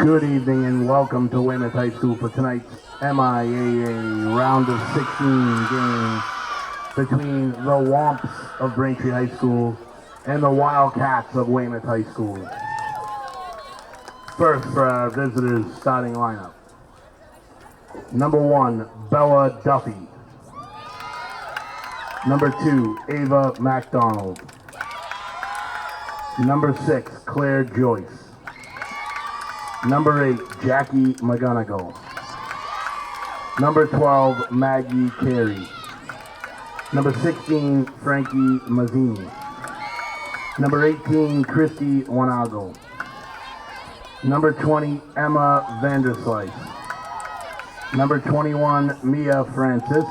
Good evening and welcome to Weymouth High School for tonight's MIAA round of 16 game between the Womps of Braintree High School and the Wildcats of Weymouth High School. First for our visitors' starting lineup. Number 1, Bella Duffy. Number 2, Ava MacDonald. Number 6, Claire Joyce. Number 8, Jackie McGonigal. Number 12, Maggie Carey. Number 16, Frankie Mazzini. Number 18, Christy Wanago. Number 20, Emma Vanderslice. Number 21, Mia Francis.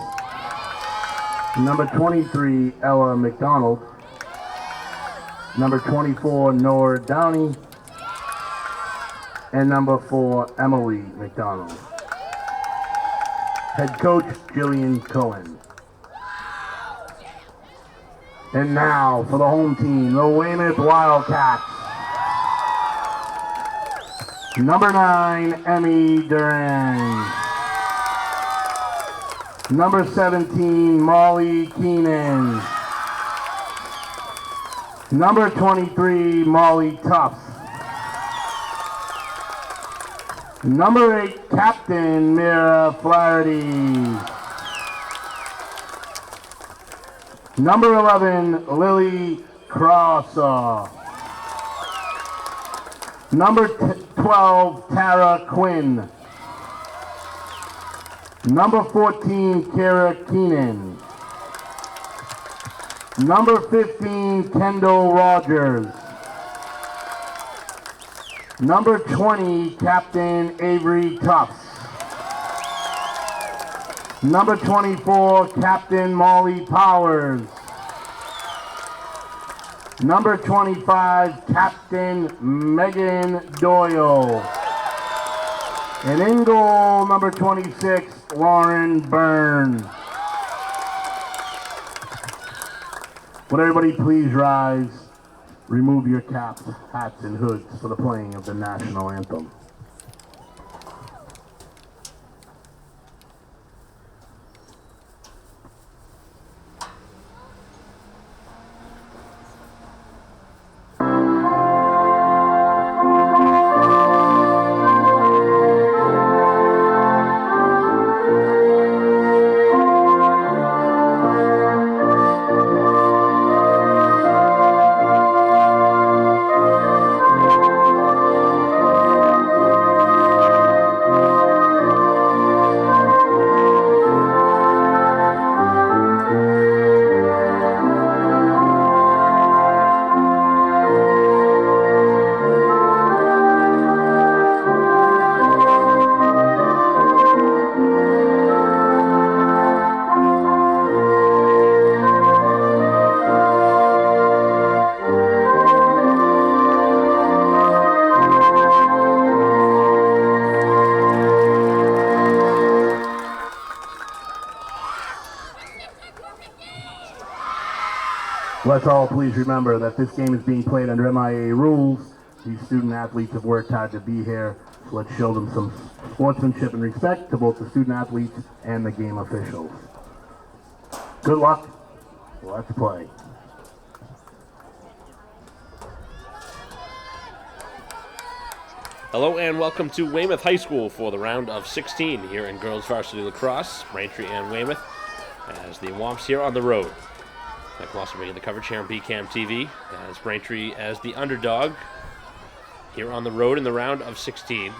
Number 23, Ella McDonald. Number 24, Nora Downey. And number 4, Emily McDonald. Head coach, Jillian Cohen. And now for the home team, the Weymouth Wildcats. Number 9, Emmy Duran. Number 17, Molly Keenan. Number 23, Molly Tufts. Number 8, Captain Mira Flaherty. Number 11, Lily Crossaw. Number 12, Tara Quinn. Number 14, Kara Keenan. Number 15, Kendall Rogers. Number 20, Captain Avery Tufts. Number 24, Captain Molly Powers. Number 25, Captain Megan Doyle. And in goal, number 26, Lauren Byrne. Would everybody please rise? Remove your caps, hats, and hoods for the playing of the national anthem. Let's all please remember that this game is being played under MIAA rules. These student athletes have worked hard to be here, so let's show them some sportsmanship and respect to both the student athletes and the game officials. Good luck. Let's play. Hello and welcome to Weymouth High School for the round of 16 here in girls varsity lacrosse, Braintree and Weymouth, as the Womps here on the road. Like also bringing the coverage here on BCAM TV, as Braintree as the underdog here on the road in the round of 16,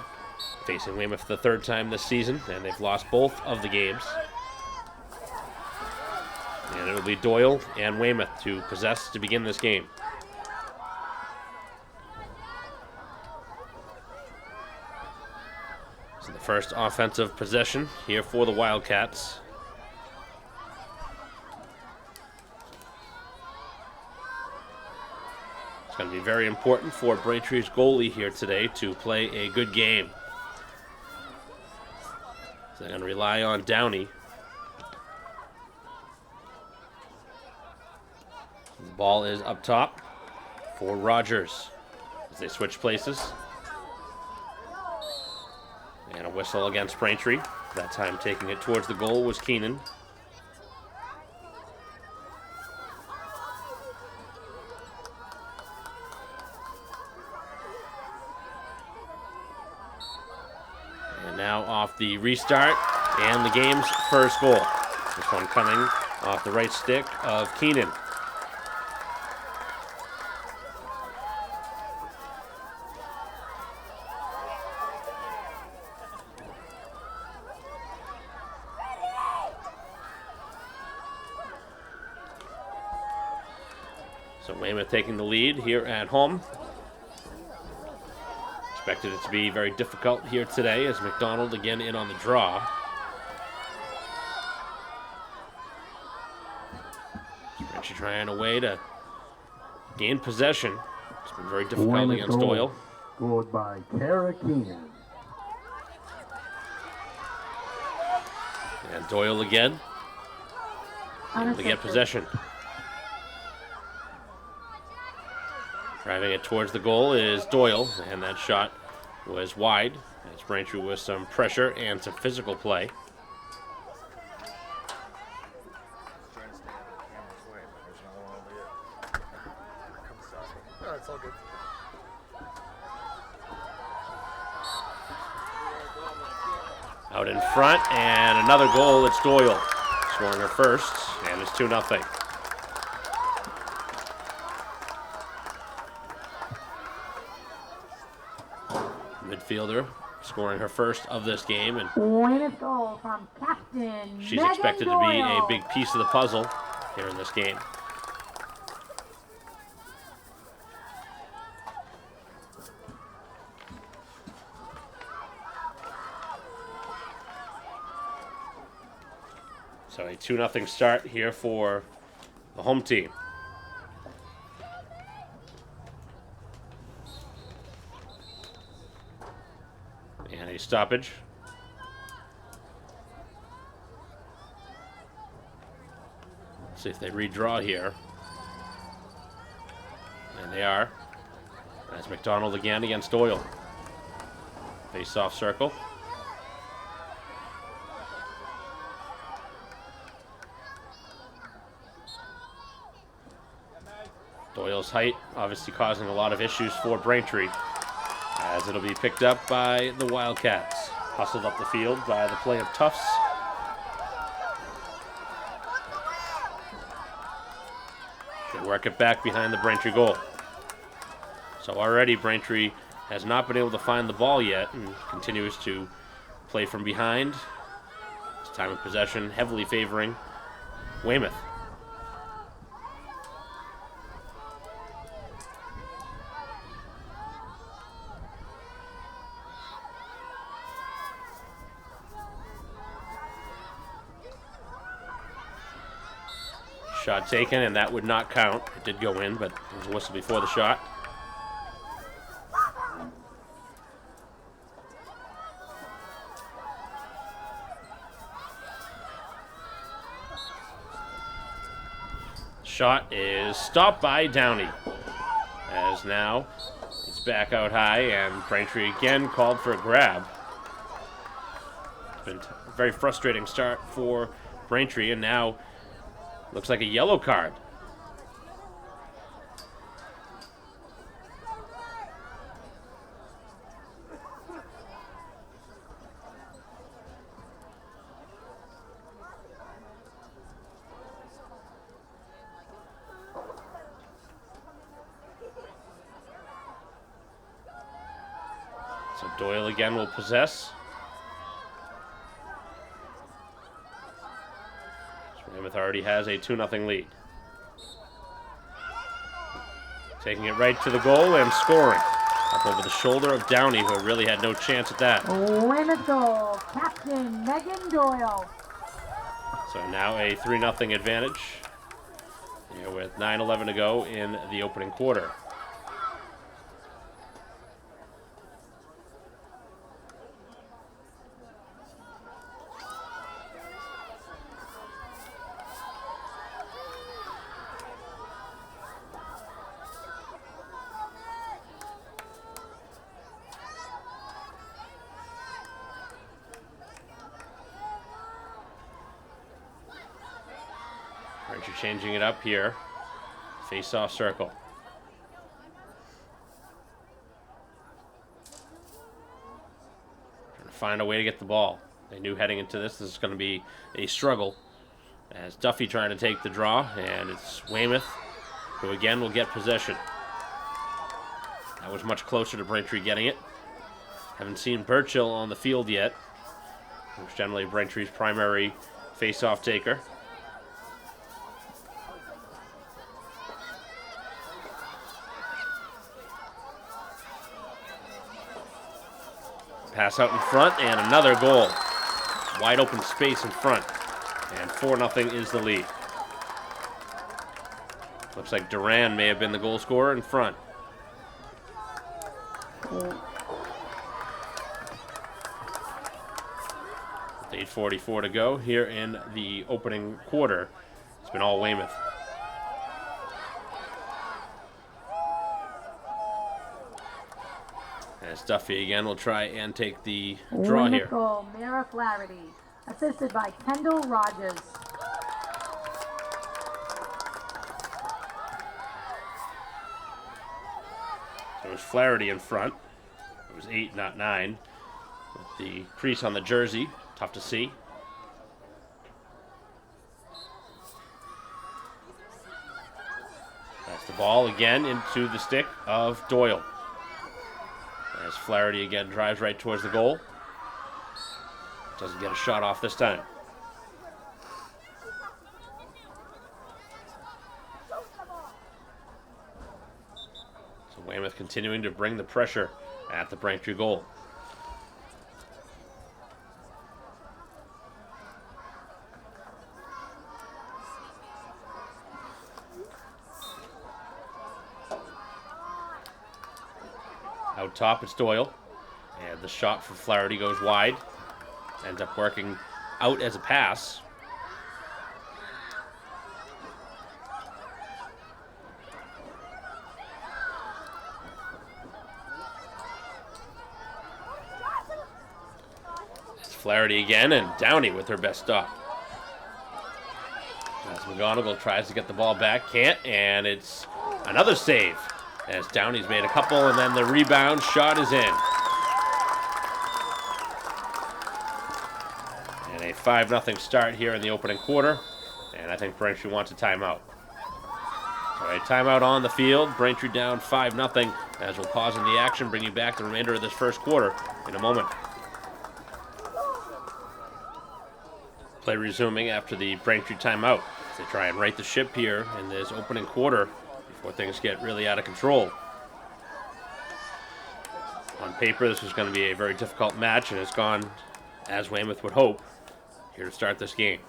facing Weymouth the third time this season, and they've lost both of the games. And it will be Doyle and Weymouth to possess to begin this game. So the first offensive possession here for the Wildcats. It's going to be very important for Braintree's goalie here today to play a good game. So they're going to rely on Downey. The ball is up top for Rogers as they switch places. And a whistle against Braintree. That time taking it towards the goal was Keenan. And now off the restart and the game's first goal. This one coming off the right stick of Keenan. So Weymouth taking the lead here at home. Expected it to be very difficult here today as McDonald again in on the draw. Braintree trying a way to gain possession. It's been very difficult Weymouth against goal Doyle. Scored by Kara Keenan. And Doyle again. Able to get possession. Driving it towards the goal is Doyle, and that shot was wide as Braintree with some pressure and some physical play. Out in front, and another goal. It's Doyle scoring her first, and it's 2-0. Midfielder scoring her first of this game, and Weymouth goal from captain she's Megan expected Doyle. to be a big piece of the puzzle here in this game. So a 2-0 start here for the home team. And a stoppage. See if they redraw here. And they are. That's McDonald again against Doyle. Face-off circle. Doyle's height obviously causing a lot of issues for Braintree, as it'll be picked up by the Wildcats. Hustled up the field by the play of Tufts. They work it back behind the Braintree goal. So already Braintree has not been able to find the ball yet and continues to play from behind. This time of possession heavily favoring Weymouth. Shot taken, and that would not count. It did go in, but there was a whistle before the shot. Shot is stopped by Downey, as now it's back out high, and Braintree again called for a grab. It's been a very frustrating start for Braintree, and now looks like a yellow card. So Doyle again will possess. Weymouth already has a 2-0 lead. Taking it right to the goal and scoring. Up over the shoulder of Downey, who really had no chance at that. Weymouth goal, captain Megan Doyle. So now a 3-0 advantage here with 9:11 to go in the opening quarter. Braintree changing it up here. Face-off circle. Trying to find a way to get the ball. They knew heading into this is going to be a struggle. As Duffy trying to take the draw, and it's Weymouth who again will get possession. That was much closer to Braintree getting it. Haven't seen Burchill on the field yet, who's generally Braintree's primary face-off taker. Pass out in front, and another goal. Wide open space in front, and 4-0 is the lead. Looks like Duran may have been the goal scorer in front. With 8:44 to go here in the opening quarter. It's been all Weymouth. As Duffy again will try and take the draw here. Wonderful Mira Flaherty, assisted by Kendall Rogers. So it was Flaherty in front. It was 8, not 9. With the crease on the jersey, tough to see. That's the ball again into the stick of Doyle. As Flaherty again drives right towards the goal. Doesn't get a shot off this time. So Weymouth continuing to bring the pressure at the Braintree goal. Out top, it's Doyle. And the shot for Flaherty goes wide. Ends up working out as a pass. It's Flaherty again, and Downey with her best stop. As McGonigal tries to get the ball back, can't, and it's another save. As Downey's made a couple, and then the rebound shot is in. And a 5-0 start here in the opening quarter. And I think Braintree wants a timeout. So a timeout on the field. Braintree down 5-0. As we'll pause in the action, bring you back the remainder of this first quarter in a moment. Play resuming after the Braintree timeout. As they try and right the ship here in this opening quarter before things get really out of control. On paper, this was going to be a very difficult match, and it's gone as Weymouth would hope here to start this game.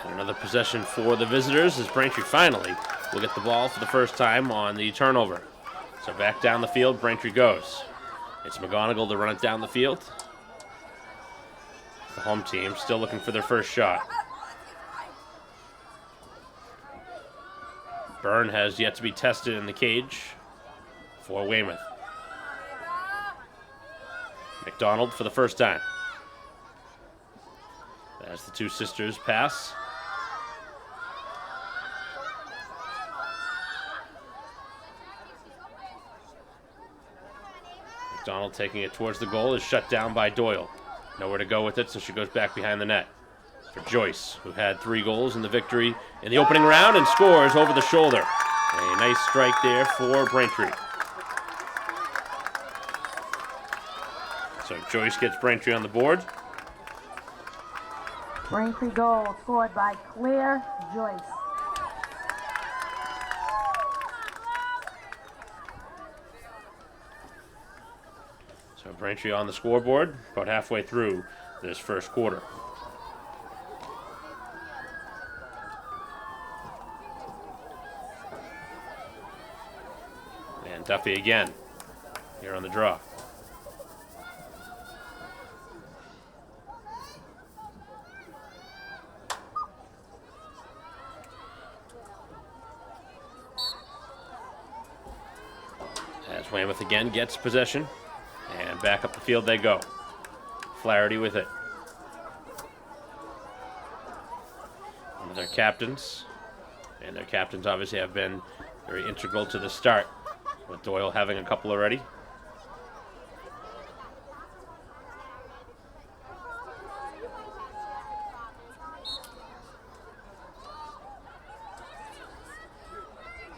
And another possession for the visitors as Braintree finally will get the ball for the first time on the turnover. So back down the field, Braintree goes. It's McGonigal to run it down the field. The home team still looking for their first shot. Byrne has yet to be tested in the cage for Weymouth. McDonald for the first time. As the two sisters pass. McDonald taking it towards the goal is shut down by Doyle. Nowhere to go with it, so she goes back behind the net. For Joyce, who had 3 goals in the victory in the opening round and scores over the shoulder. A nice strike there for Braintree. So Joyce gets Braintree on the board. Braintree goal scored by Claire Joyce. So Braintree on the scoreboard, about halfway through this first quarter. And Duffy again, here on the draw. As Weymouth again gets possession, and back up the field they go. Flaherty with it. One of their captains, and their captains obviously have been very integral to the start, with Doyle having a couple already.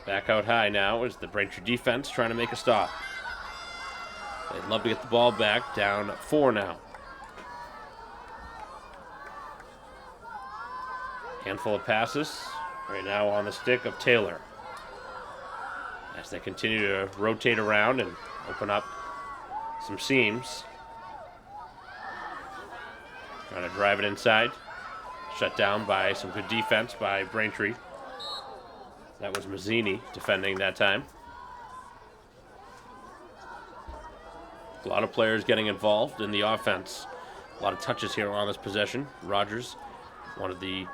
Back out high now is the Braintree defense trying to make a stop. They'd love to get the ball back, down 4 now. Handful of passes right now on the stick of Taylor, as they continue to rotate around and open up some seams. Trying to drive it inside. Shut down by some good defense by Braintree. That was Mazzini defending that time. A lot of players getting involved in the offense. A lot of touches here on this possession. Rogers, one of the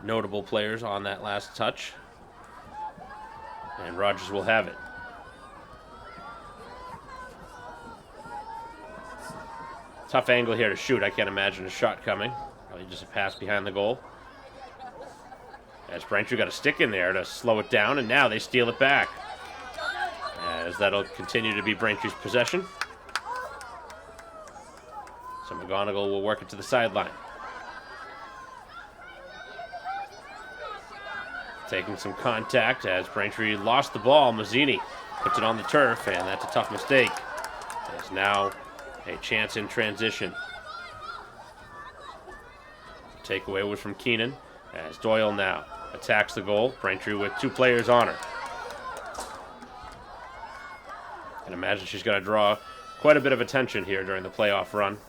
notable players on that last touch. And Rogers will have it. Tough angle here to shoot. I can't imagine a shot coming. Probably just a pass behind the goal. As Braintree got a stick in there to slow it down, and now they steal it back. As that'll continue to be Braintree's possession. So McGonigal will work it to the sideline. Taking some contact as Braintree lost the ball. Mazzini puts it on the turf, and that's a tough mistake. There's now a chance in transition. Takeaway was from Keenan, as Doyle now attacks the goal. Braintree with 2 players on her. Can imagine she's going to draw quite a bit of attention here during the playoff run,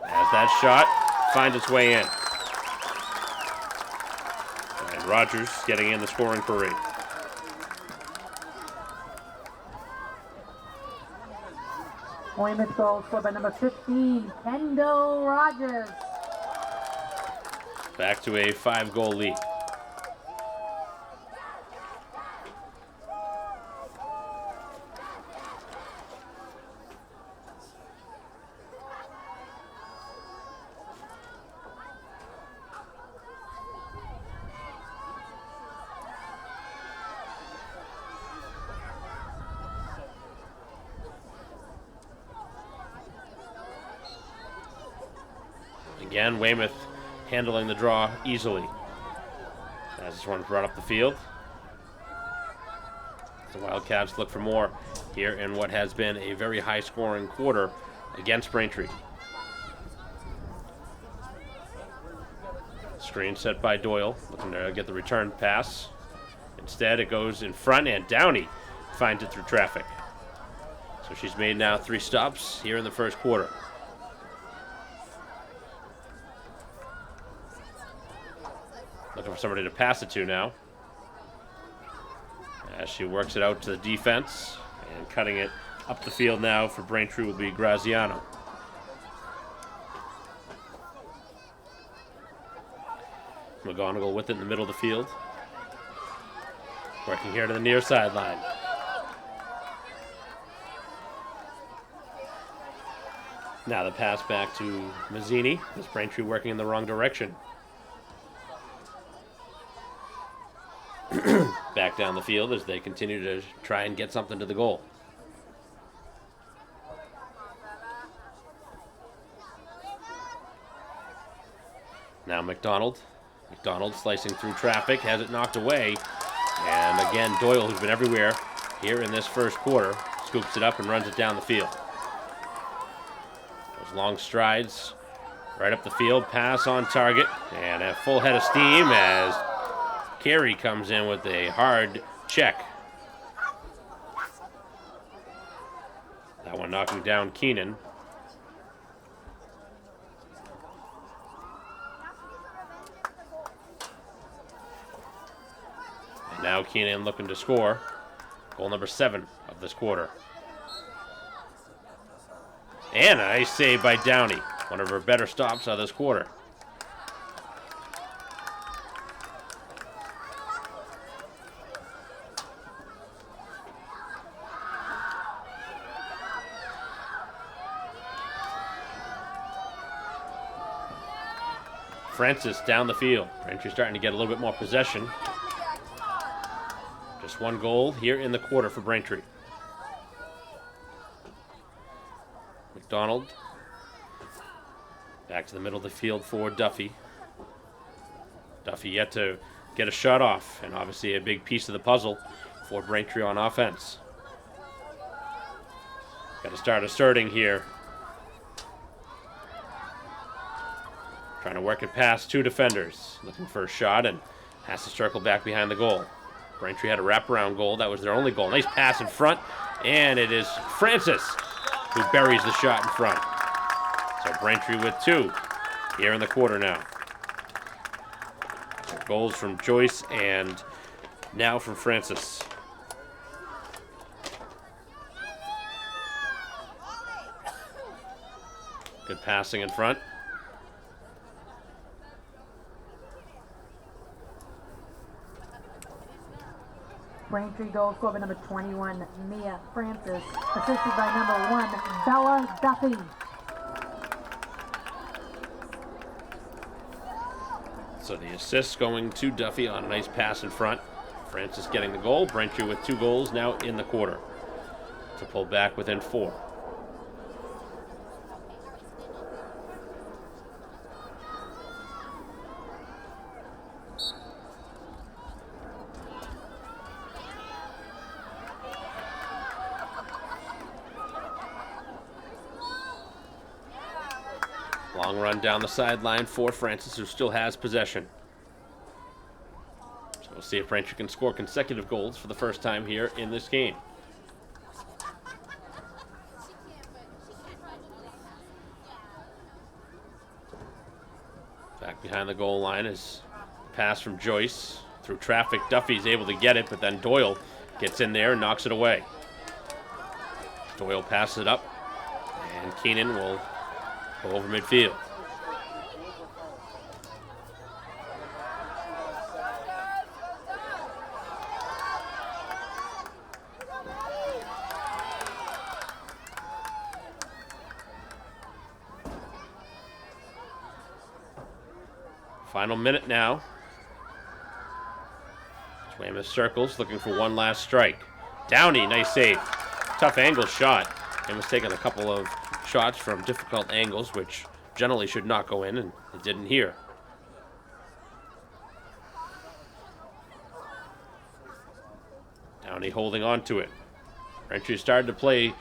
as that shot finds its way in. And Rogers getting in the scoring parade. Weymouth goal scored by number 15, Kendall Rogers. Back to a 5-goal lead. Again, Weymouth handling the draw easily. As this one's brought up the field. The Wildcats look for more here in what has been a very high-scoring quarter against Braintree. Screen set by Doyle, looking to get the return pass. Instead, it goes in front, and Downey finds it through traffic. So she's made now 3 stops here in the first quarter. Looking for somebody to pass it to now. As she works it out to the defense, and cutting it up the field now for Braintree will be Graziano. McGonigal with it in the middle of the field. Working here to the near sideline. Now the pass back to Mazzini. Is Braintree working in the wrong direction? Back down the field as they continue to try and get something to the goal. Now McDonald slicing through traffic, has it knocked away. And again, Doyle, who's been everywhere here in this first quarter, scoops it up and runs it down the field. Those long strides right up the field, pass on target, and a full head of steam as Carey comes in with a hard check. That one knocking down Keenan. And now Keenan looking to score. Goal number 7 of this quarter. And a nice save by Downey. One of her better stops of this quarter. Francis down the field. Braintree starting to get a little bit more possession. Just one goal here in the quarter for Braintree. McDonald. Back to the middle of the field for Duffy. Duffy yet to get a shot off, and obviously a big piece of the puzzle for Braintree on offense. Got to start asserting here. Trying to work it past two defenders. Looking for a shot and has to circle back behind the goal. Braintree had a wraparound goal. That was their only goal. Nice pass in front, and it is Francis who buries the shot in front. So Braintree with two here in the quarter now. Goals from Joyce and now from Francis. Good passing in front. Braintree goal scored by number 21, Mia Francis, assisted by number 1, Bella Duffy. So the assist going to Duffy on a nice pass in front. Francis getting the goal. Braintree with 2 goals now in the quarter to pull back within 4. Long run down the sideline for Francis, who still has possession. So we'll see if Braintree can score consecutive goals for the first time here in this game. Back behind the goal line is a pass from Joyce. Through traffic, Duffy's able to get it, but then Doyle gets in there and knocks it away. Doyle passes it up, and Keenan will go over midfield. Final minute now. Weymouth circles, looking for one last strike. Downey, nice save. Tough angle shot. And was taking a couple of shots from difficult angles, which generally should not go in, and it didn't here. Downey holding on to it. Braintree started to play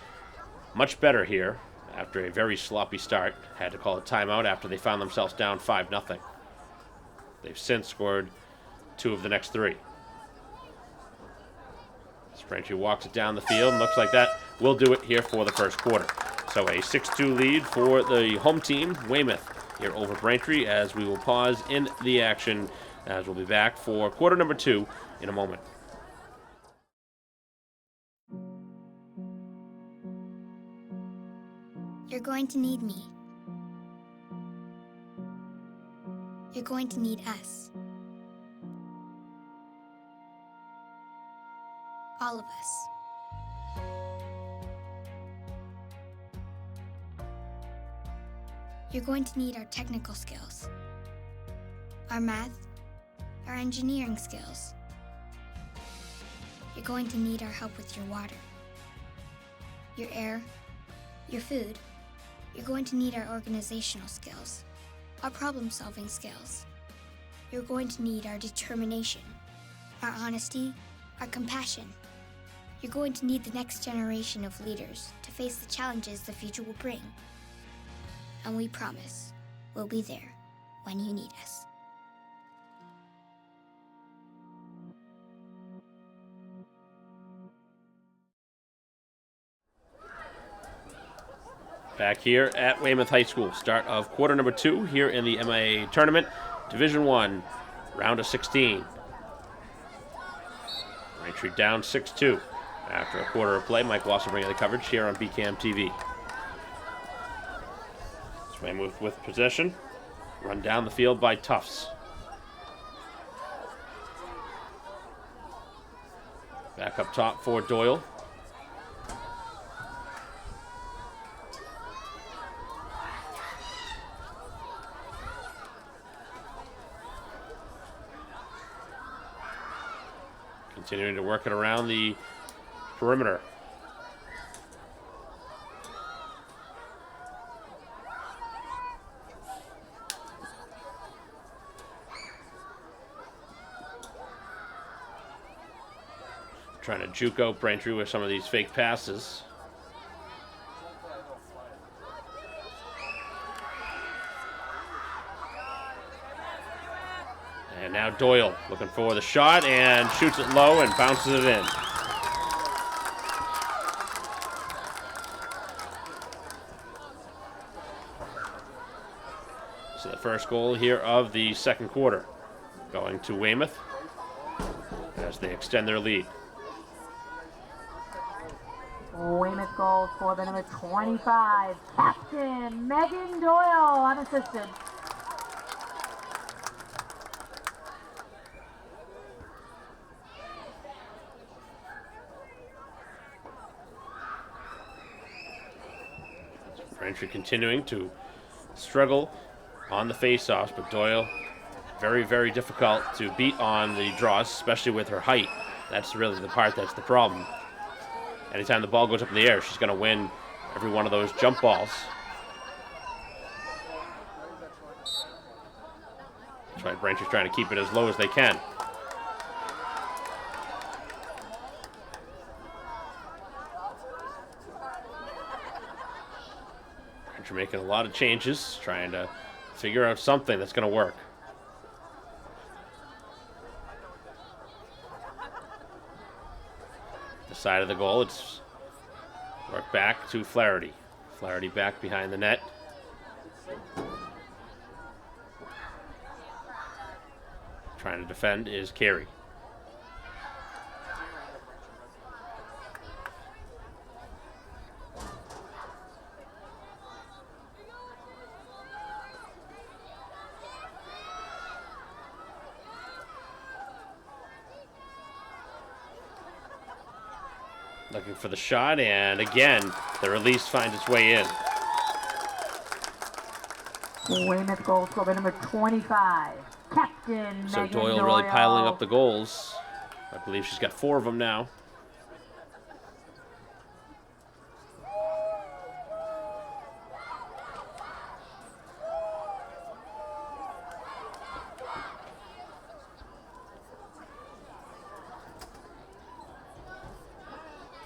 much better here after a very sloppy start. Had to call a timeout after they found themselves down 5-0. They've since scored 2 of the next 3. Braintree walks it down the field, and looks like that will do it here for the first quarter. So a 6-2 lead for the home team, Weymouth, here over Braintree, as we will pause in the action, as we'll be back for quarter number 2 in a moment. You're going to need me. You're going to need us. All of us. You're going to need our technical skills, our math, our engineering skills. You're going to need our help with your water, your air, your food. You're going to need our organizational skills, our problem-solving skills. You're going to need our determination, our honesty, our compassion. You're going to need the next generation of leaders to face the challenges the future will bring. And we promise we'll be there when you need us. Back here at Weymouth High School, start of quarter number 2 here in the MIAA tournament, Division 1, round of 16. Braintree down 6-2 after a quarter of play. Mike Wasser bringing the coverage here on BCAM TV. Weymouth with possession, run down the field by Tufts. Back up top for Doyle. Continuing to work it around the perimeter. Trying to juke out Braintree with some of these fake passes. And now Doyle looking for the shot and shoots it low and bounces it in. So the first goal here of the second quarter going to Weymouth as they extend their lead. Weymouth goal scored by number 25, Captain Megan Doyle, unassisted. Braintree continuing to struggle on the face-offs, but Doyle very, very difficult to beat on the draws, especially with her height. That's really the part that's the problem. Anytime the ball goes up in the air, she's going to win every one of those jump balls. That's why Braintree's trying to keep it as low as they can. Braintree making a lot of changes, trying to figure out something that's going to work. Side of the goal, it's work back to Flaherty. Flaherty back behind the net. Trying to defend is Carey. Looking for the shot, and again, the release finds its way in. Weymouth goal scored by number 25, Captain So Megan Doyle really piling up the goals. I believe she's got 4 of them now.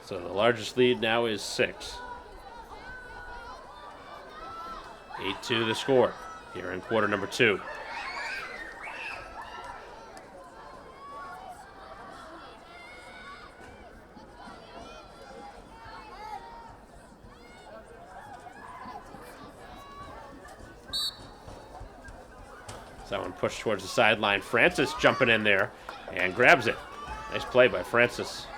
So the largest lead now is 6. 8-2 the score here in quarter number 2. That one pushed towards the sideline. Francis jumping in there and grabs it. Nice play by Francis.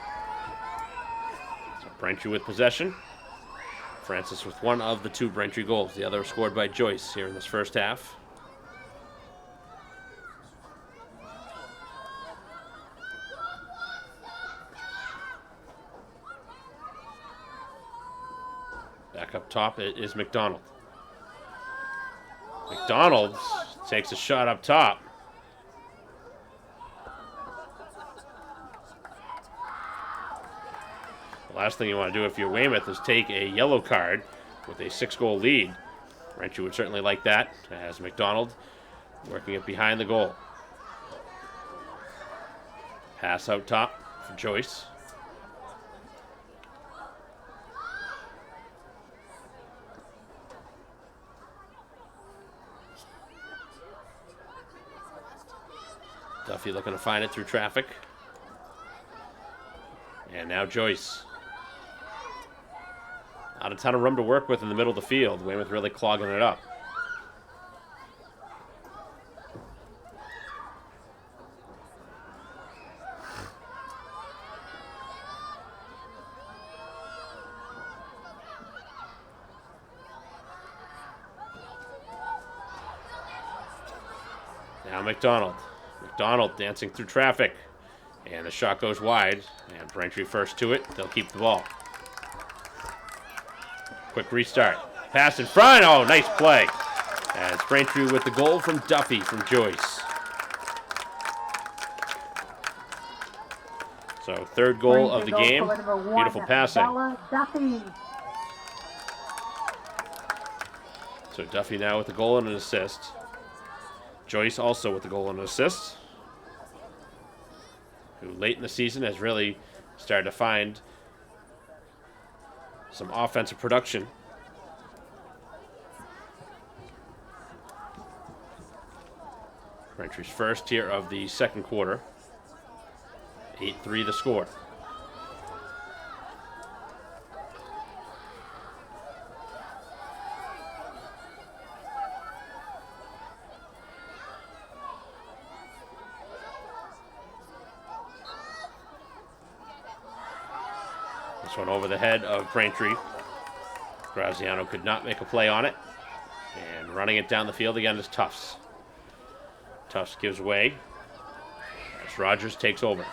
Braintree with possession. Francis with one of the 2 Braintree goals. The other scored by Joyce here in this first half. Back up top it is McDonald. McDonald takes a shot up top. The last thing you want to do if you're Weymouth is take a yellow card with a 6-goal lead. Braintree would certainly like that, as McDonald working it behind the goal. Pass out top for Joyce. Duffy looking to find it through traffic. And now Joyce. Not a ton of room to work with in the middle of the field. Weymouth really clogging it up. Now McDonald. McDonald dancing through traffic. And the shot goes wide. And Braintree first to it. They'll keep the ball. Quick restart. Pass in front. Oh, nice play. And it's Braintree with the goal from Duffy from Joyce. So third goal of the Braintree game. goal scorer number 1, Beautiful passing. Bella Duffy. So Duffy now with the goal and an assist. Joyce also with the goal and an assist. Who late in the season has really started to find some offensive production. Braintree's first here of the second quarter. 8-3 the score. This one over the head of Braintree. Graziano could not make a play on it. And running it down the field again is Tufts. Tufts gives way as Rogers takes over.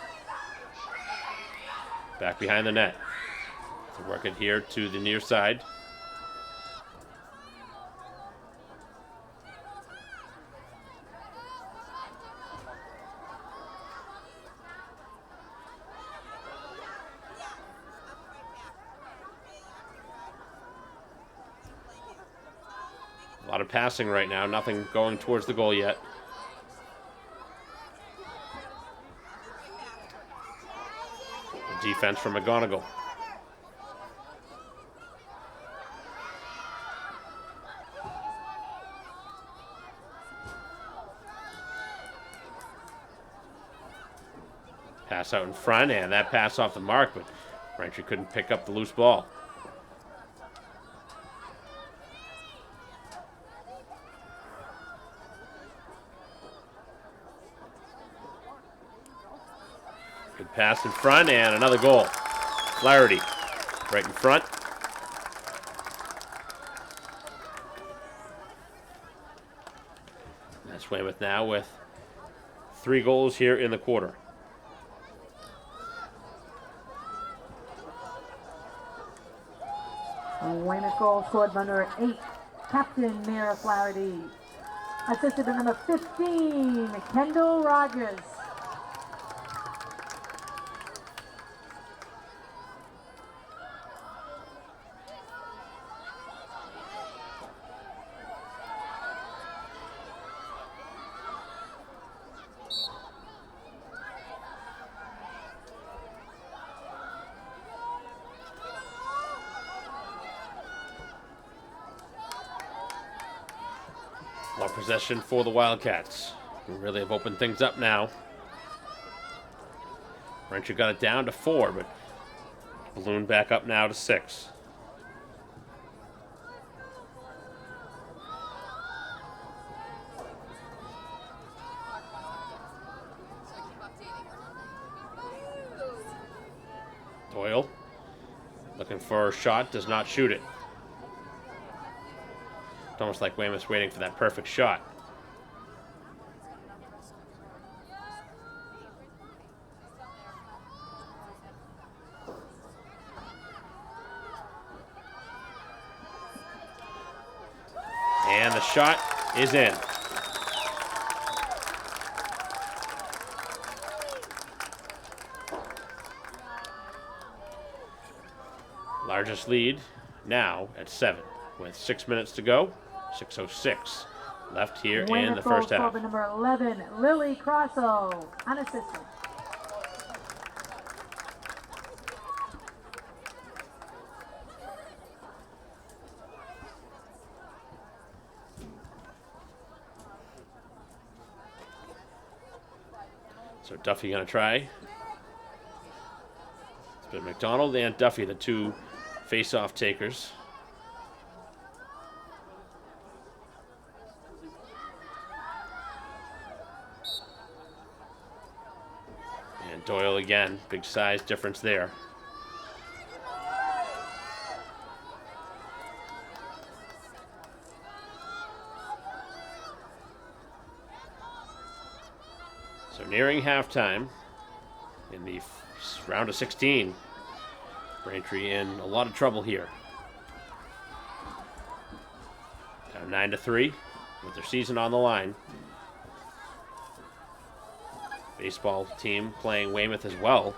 Back behind the net. To work it here to the near side. A lot of passing right now, nothing going towards the goal yet. Defense from McGonigal. Pass out in front, and that pass off the mark, but Braintree couldn't pick up the loose ball. Good pass in front, and another goal. Flaherty right in front. That's Weymouth now with 3 goals here in the quarter. Weymouth goal scored by number 8, Captain Mira Flaherty. Assisted by number 15, Kendall Rogers. Long possession for the Wildcats, who really have opened things up now. Braintree got it down to 4, but ballooned back up now to 6. Doyle looking for a shot, does not shoot it. It's almost like Weymouth's waiting for that perfect shot. And the shot is in. Largest lead now at 7 with 6 minutes to go. 6:06 left here in the first half. Number 11, Lily Crosso, unassisted. So Duffy gonna try. It's been McDonald and Duffy, the two face-off takers. And Doyle again, big size difference there. So nearing halftime in the round of 16. Braintree in a lot of trouble here. Down 9-3 with their season on the line. Baseball team playing Weymouth as well.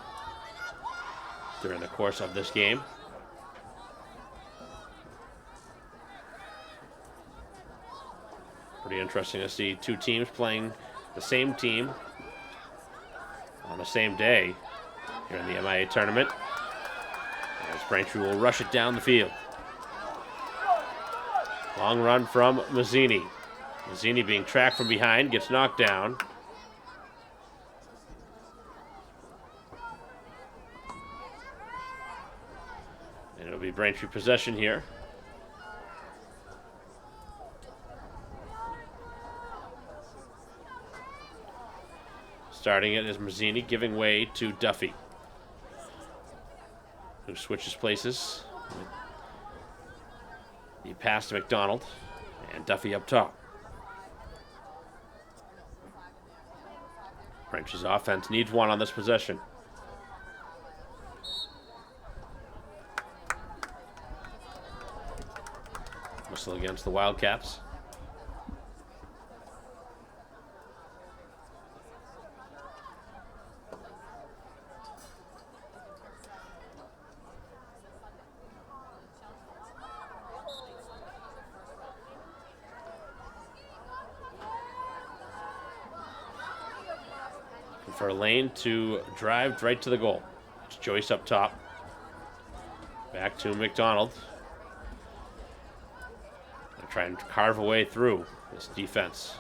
during the course of this game. Pretty interesting to see two teams playing the same team on the same day here in the MIAA tournament. As Braintree will rush it down the field. Long run from Mazzini. Mazzini being tracked from behind, gets knocked down. And it'll be Braintree possession here. Starting it is Mazzini, giving way to Duffy, who switches places. The pass to McDonald, and Duffy up top. Braintree's offense needs one on this possession. Whistle against the Wildcats. For a lane to drive right to the goal. It's Joyce up top. Back to McDonald. They're trying to carve a way through this defense.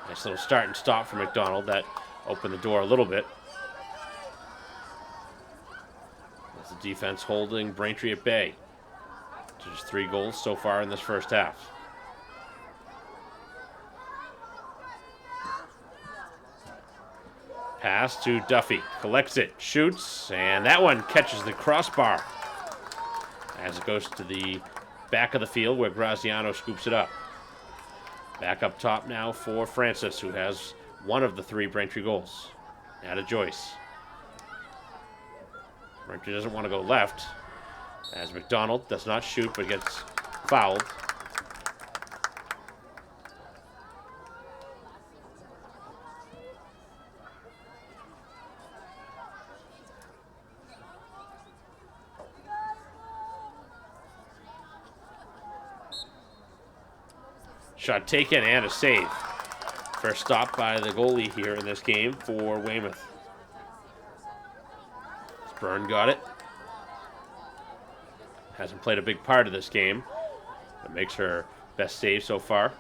Nice little start and stop for McDonald. That opened the door a little bit. As the defense holding Braintree at bay. Just 3 goals so far in this first half. Pass to Duffy, collects it, shoots, and that one catches the crossbar as it goes to the back of the field where Graziano scoops it up. Back up top now for Francis, who has one of the 3 Braintree goals. Now to Joyce. Braintree doesn't want to go left as McDonald does not shoot but gets fouled. Shot taken and a save. First stop by the goalie here in this game for Weymouth. Byrne got it. Hasn't played a big part of this game, but makes her best save so far.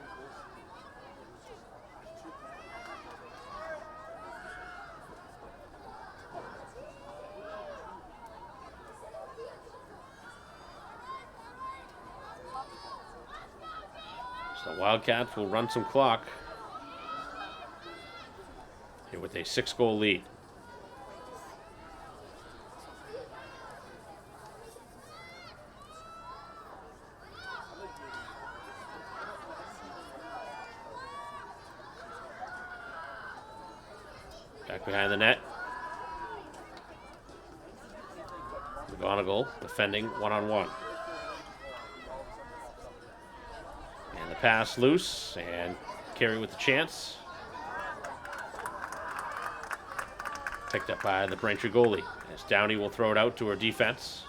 So the Wildcats will run some clock here with a 6-goal lead. Back behind the net. McGonigal defending one-on-one. And the pass loose, and Carey with the chance. Picked up by the Braintree goalie as Downey will throw it out to her defense.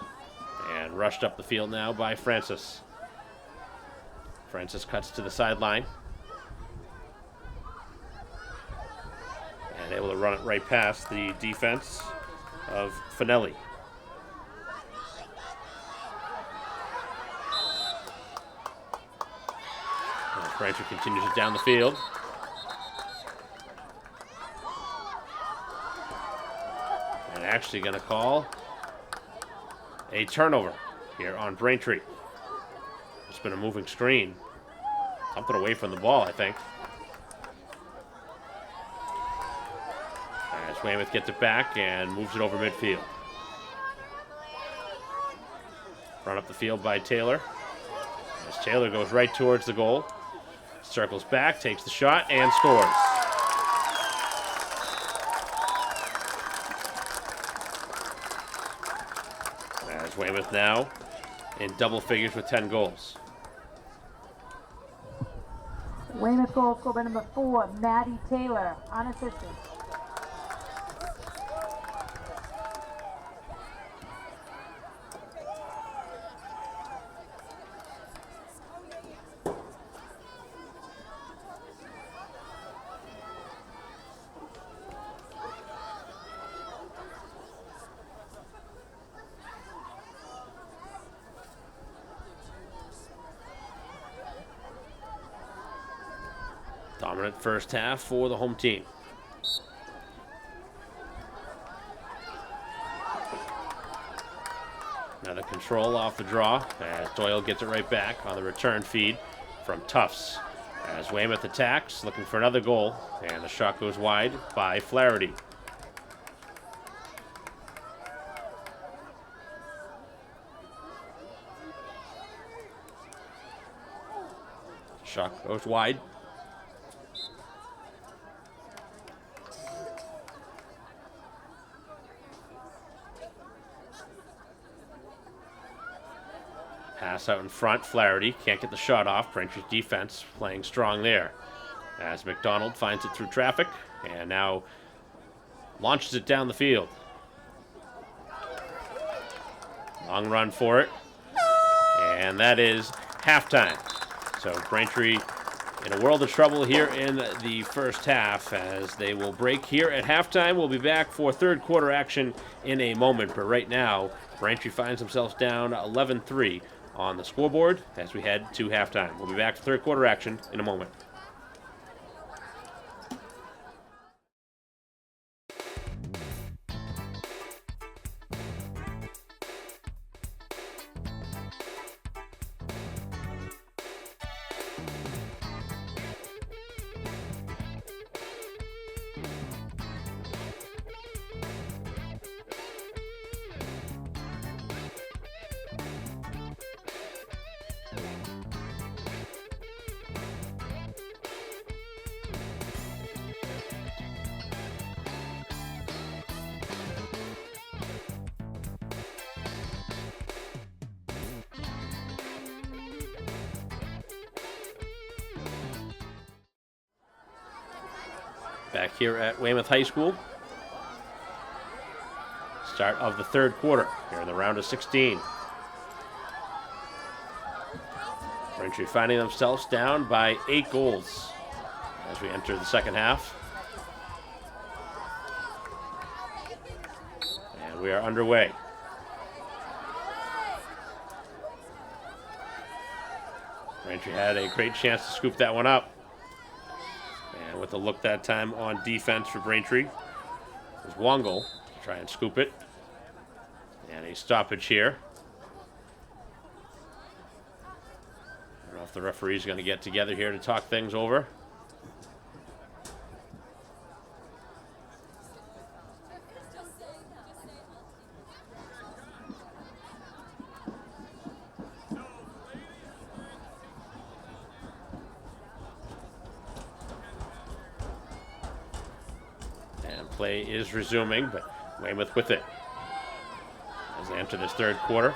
And rushed up the field now by Francis. Francis cuts to the sideline. And able to run it right past the defense of Finelli. As Braintree continues it down the field. And actually going to call a turnover here on Braintree. It's been a moving screen. Something away from the ball, I think. As Weymouth gets it back and moves it over midfield. Run up the field by Taylor. As Taylor goes right towards the goal. Circles back, takes the shot, and scores. As Weymouth now in double figures with 10 goals. Weymouth goal scorer by number 4, Maddie Taylor, unassisted. Dominant first half for the home team. Another control off the draw as Doyle gets it right back on the return feed from Tufts. As Weymouth attacks, looking for another goal, and the shot goes wide by Flaherty. Shot goes wide. Pass out in front, Flaherty can't get the shot off. Braintree's defense playing strong there. As McDonald finds it through traffic and now launches it down the field. Long run for it. And that is halftime. So Braintree in a world of trouble here in the first half as they will break here at halftime. We'll be back for third quarter action in a moment. But right now, Braintree finds themselves down 11-3 on the scoreboard as we head to halftime. We'll be back for third quarter action in a moment. Back here at Weymouth High School. Start of the third quarter here in the round of 16. Braintree finding themselves down by 8 goals as we enter the second half. And we are underway. Braintree had a great chance to scoop that one up. And with a look that time on defense for Braintree is Wongle to try and scoop it. And a stoppage here. I don't know if the referee's going to get together here to talk things over. Play is resuming, but Weymouth with it as they enter this third quarter.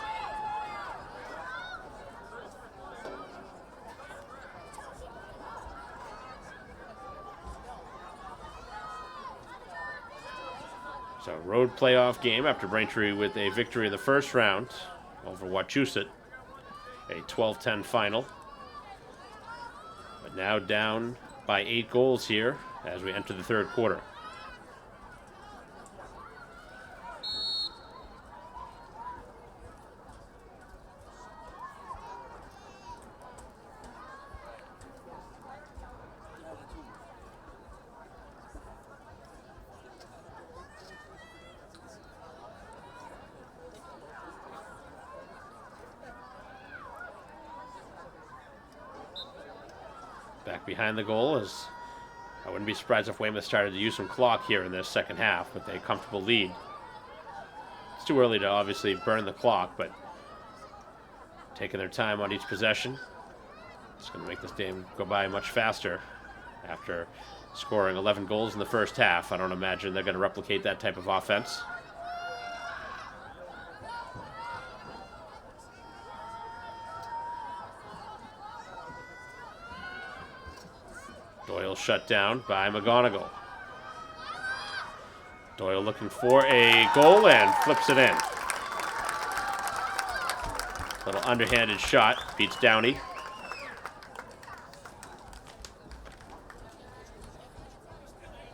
So road playoff game after Braintree with a victory in the first round over Wachusett, a 12-10 final. But now down by 8 goals here as we enter the third quarter. Back behind the goal is, I wouldn't be surprised if Weymouth started to use some clock here in this second half with a comfortable lead. It's too early to obviously burn the clock, but taking their time on each possession. It's going to make this game go by much faster after scoring 11 goals in the first half. I don't imagine they're going to replicate that type of offense. Doyle shut down by McGonigal. Doyle looking for a goal and flips it in. Little underhanded shot, beats Downey.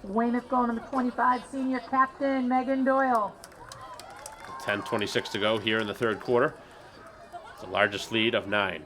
Weymouth goal number 25, senior captain Megan Doyle. 10:26 to go here in the third quarter. The largest lead of 9.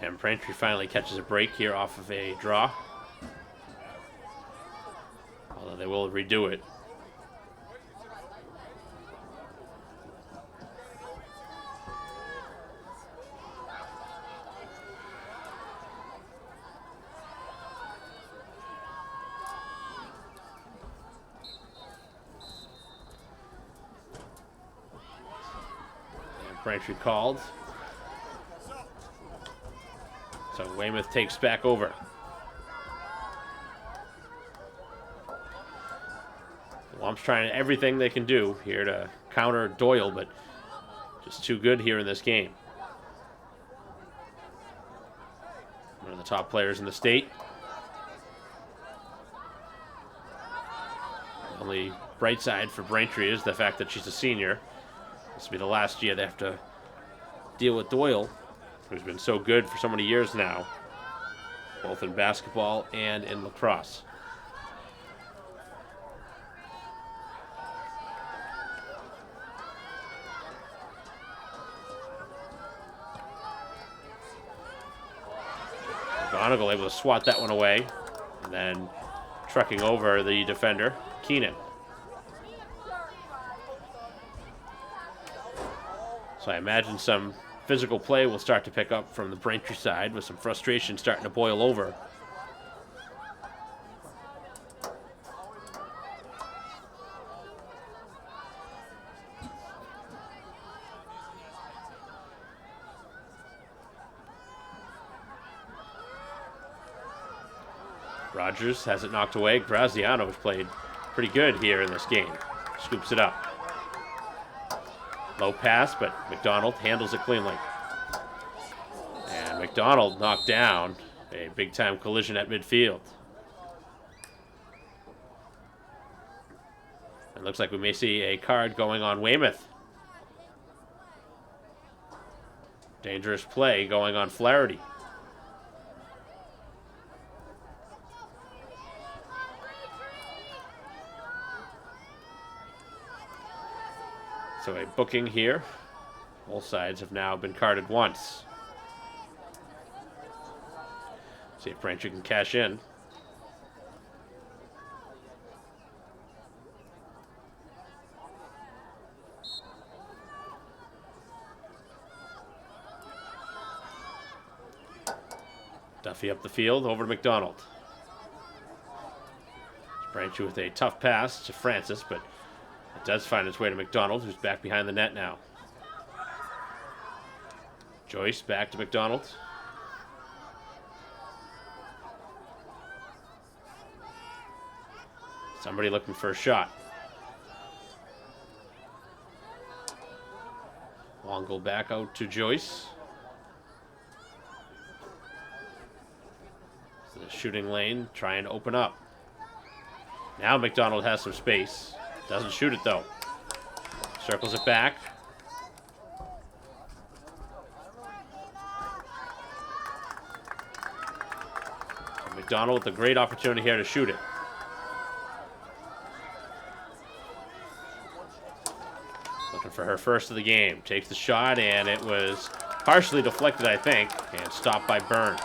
And Braintree finally catches a break here off of a draw. Although they will redo it. And Braintree called. So Weymouth takes back over. The Womps trying everything they can do here to counter Doyle, but just too good here in this game. One of the top players in the state. The only bright side for Braintree is the fact that she's a senior. This will be the last year they have to deal with Doyle, who's been so good for so many years now, both in basketball and in lacrosse. McGonigal able to swat that one away, and then trucking over the defender, Keenan. So I imagine some physical play will start to pick up from the Braintree side, with some frustration starting to boil over. Rogers has it knocked away. Graziano has played pretty good here in this game. Scoops it up. Low pass, but McDonald handles it cleanly. And McDonald knocked down. A big-time collision at midfield. It looks like we may see a card going on Weymouth. Dangerous play going on Flaherty. So a booking here. Both sides have now been carded once. See if Braintree can cash in. Duffy up the field, over to McDonald. Braintree with a tough pass to Francis, but it does find its way to McDonald, who's back behind the net now. Joyce back to McDonald. Somebody looking for a shot. Long goal back out to Joyce. So the shooting lane trying to open up. Now McDonald has some space. Doesn't shoot it though. Circles it back. So McDonald with a great opportunity here to shoot it. Looking for her first of the game. Takes the shot, and it was partially deflected, I think, and stopped by Byrne.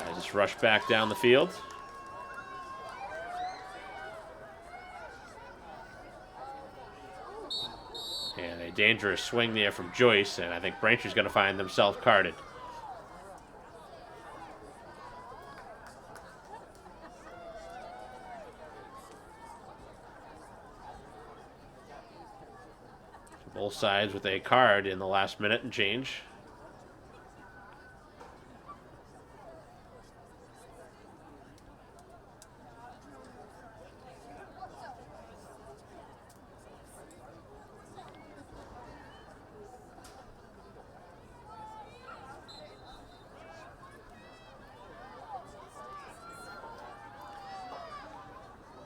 I just rushed back down the field. And a dangerous swing there from Joyce, and I think Braintree's going to find themselves carded. Both sides with a card in the last minute and change.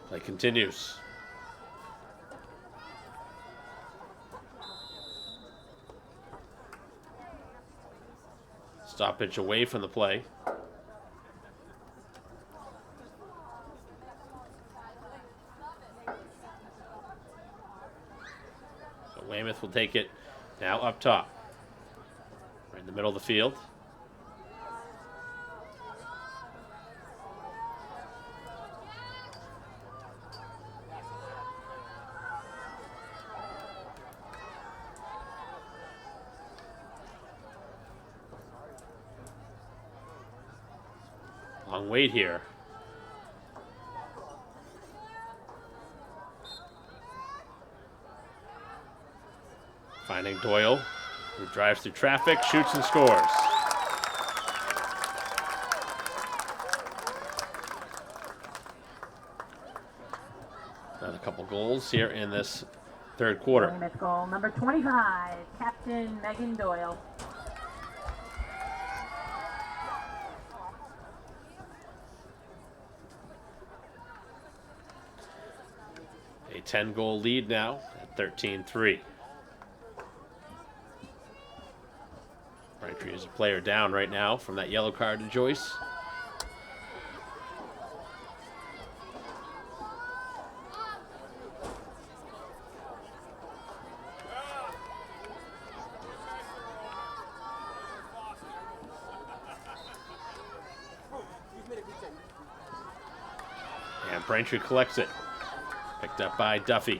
Play continues. Stoppage away from the play. So Weymouth will take it now up top. in the middle of the field. Long wait here. Finding Doyle, who drives through traffic, shoots and scores. Another couple goals here in this third quarter. Weymouth goal number 25, Captain Megan Doyle. A 10-goal lead now at 13-3. Braintree is a player down right now from that yellow card to Joyce. And Braintree collects it. Picked up by Duffy.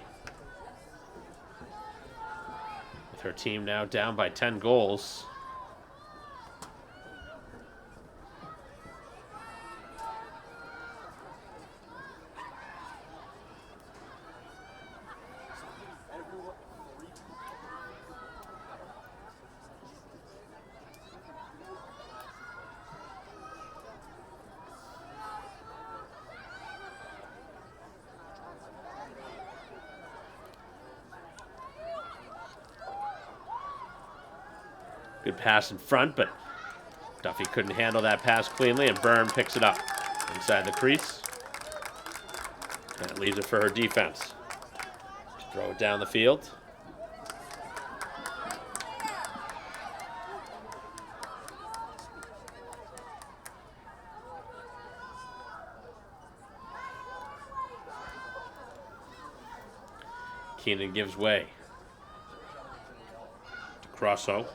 With her team now down by 10 goals. Good pass in front, but Duffy couldn't handle that pass cleanly, and Byrne picks it up inside the crease. And it leaves it for her defense to throw it down the field. Keenan gives way to Crosso.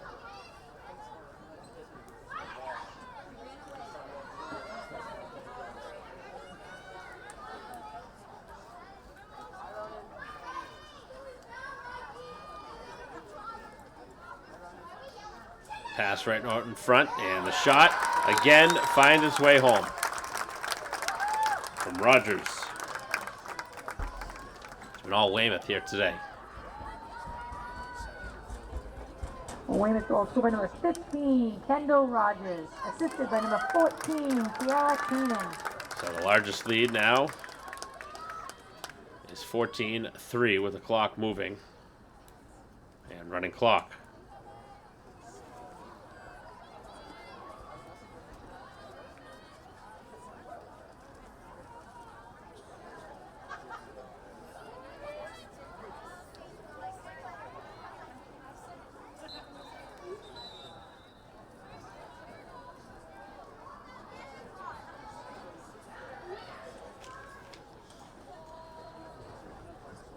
Pass right out in front, and the shot again finds its way home from Rogers. It's been all Weymouth here today. Weymouth goal scorer number 15, Kendall Rogers, assisted by number 14, Kiara Keenan. So the largest lead now is 14-3 with the clock moving and running clock.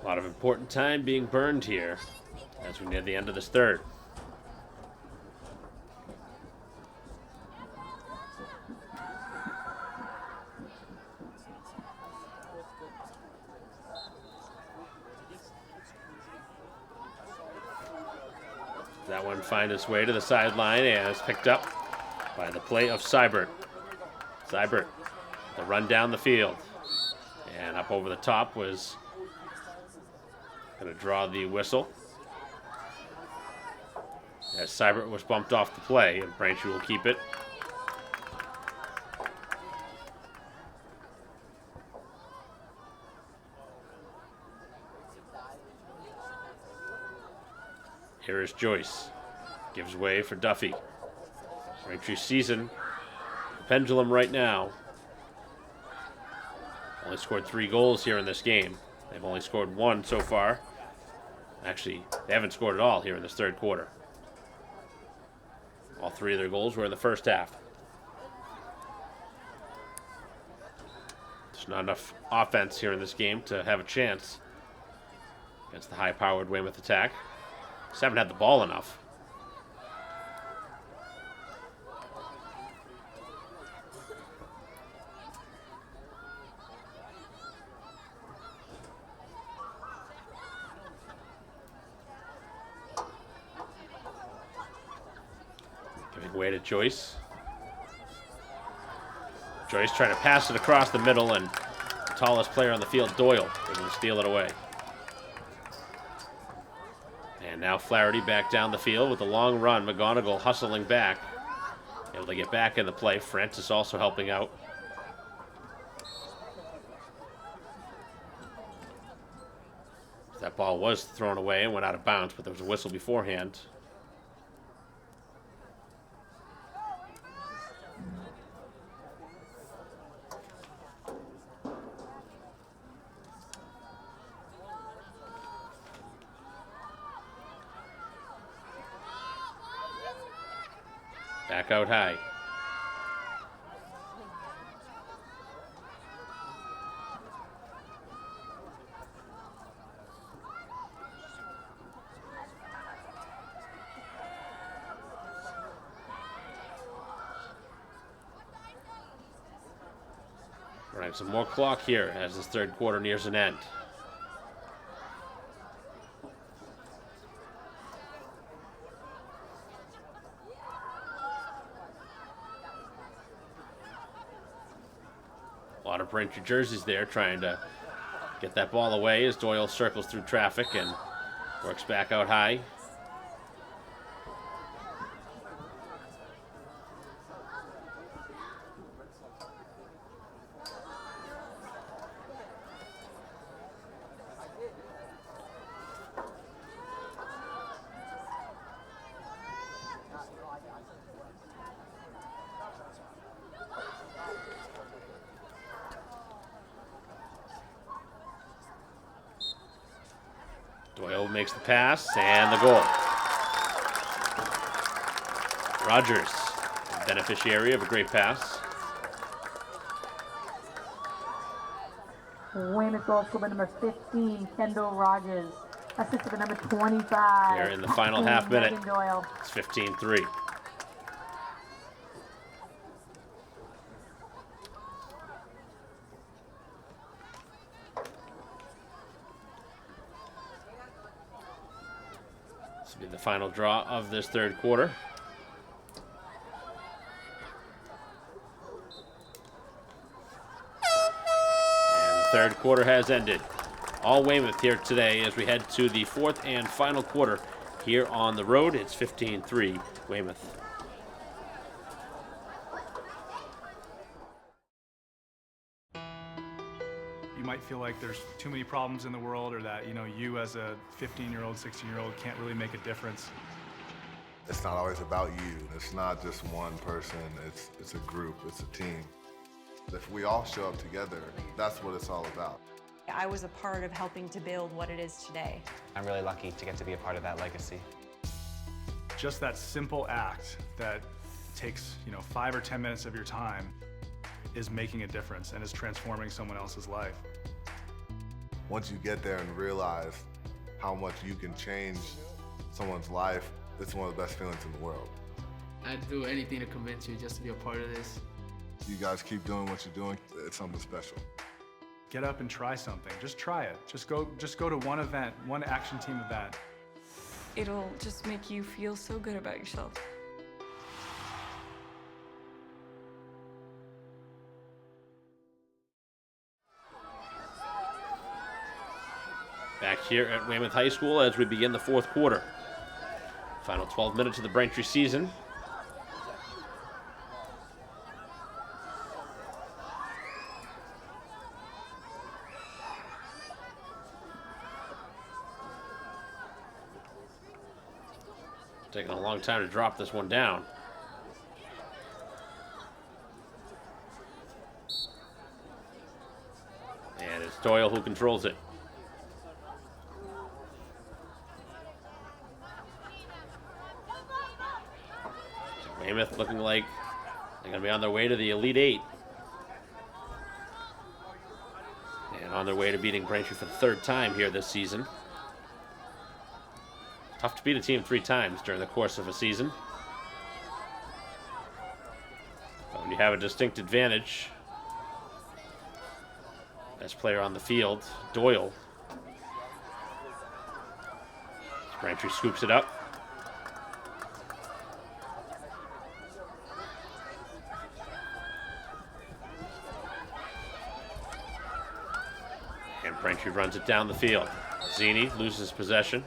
A lot of important time being burned here as we near the end of this third. That one finds its way to the sideline and is picked up by the play of Seibert. Seibert, the run down the field. And up over the top was going to draw the whistle. As Seibert was bumped off the play, and Braintree will keep it. Here is Joyce. Gives way for Duffy. Braintree season. The pendulum right now. Only scored 3 goals here in this game. They've only scored 1 so far. Actually, they haven't scored at all here in this third quarter. All 3 of their goals were in the first half. There's not enough offense here in this game to have a chance against the high-powered Weymouth attack. Just haven't had the ball enough. away to Joyce. Joyce trying to pass it across the middle, and the tallest player on the field, Doyle, able to steal it away. And now Flaherty back down the field with a long run. McGonigal hustling back. Able to get back in the play. Francis also helping out. That ball was thrown away and went out of bounds, but there was a whistle beforehand. Back out high. Running some more clock here as this third quarter nears an end. A lot of Braintree jerseys there trying to get that ball away as Doyle circles through traffic and works back out high. Doyle makes the pass and the goal. Rogers, beneficiary of a great pass. Weymouth goal scorer number 15, Kendall Rogers. Assisted by number 25. Here in the final half minute. Megan Doyle. It's 15-3. This will be the final draw of this third quarter. And the third quarter has ended. All Weymouth here today as we head to the fourth and final quarter here on the road. It's 15-3 Weymouth. You might feel like there's too many problems in the world, or that, you as a 15-year-old, 16-year-old can't really make a difference. It's not always about you. It's not just one person. It's a group. It's a team. If we all show up together, that's what it's all about. I was a part of helping to build what it is today. I'm really lucky to get to be a part of that legacy. Just that simple act that takes, 5 or 10 minutes of your time is making a difference and is transforming someone else's life. Once you get there and realize how much you can change someone's life, it's one of the best feelings in the world. I'd do anything to convince you just to be a part of this. You guys keep doing what you're doing. It's something special. Get up and try something. Just try it. Just go to one event, one action team event. It'll just make you feel so good about yourself. Back here at Weymouth High School as we begin the fourth quarter. Final 12 minutes of the Braintree season. Taking a long time to drop this one down. And it's Doyle who controls it. Weymouth looking like they're going to be on their way to the Elite Eight. And on their way to beating Braintree for the third time here this season. Tough to beat a team 3 times during the course of a season. But when you have a distinct advantage, best player on the field, Doyle. Braintree scoops it up. Braintree runs it down the field. Zini loses possession,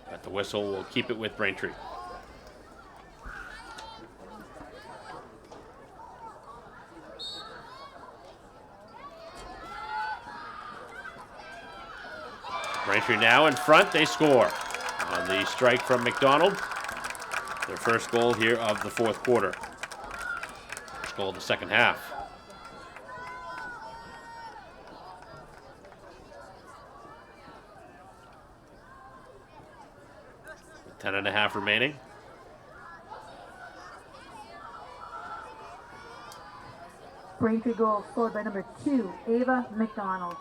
but the whistle will keep it with Braintree. Braintree now in front, they score on the strike from McDonald. Their first goal here of the fourth quarter. First goal of the second half. 10.5 remaining. Braintree goal scored by number 2, Ava McDonald.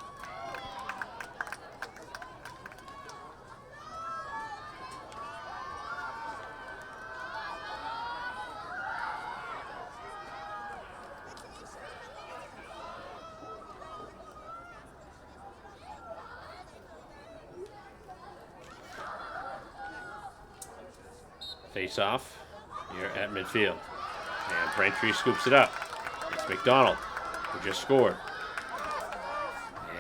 Face off here at midfield. And Braintree scoops it up. It's McDonald, who just scored.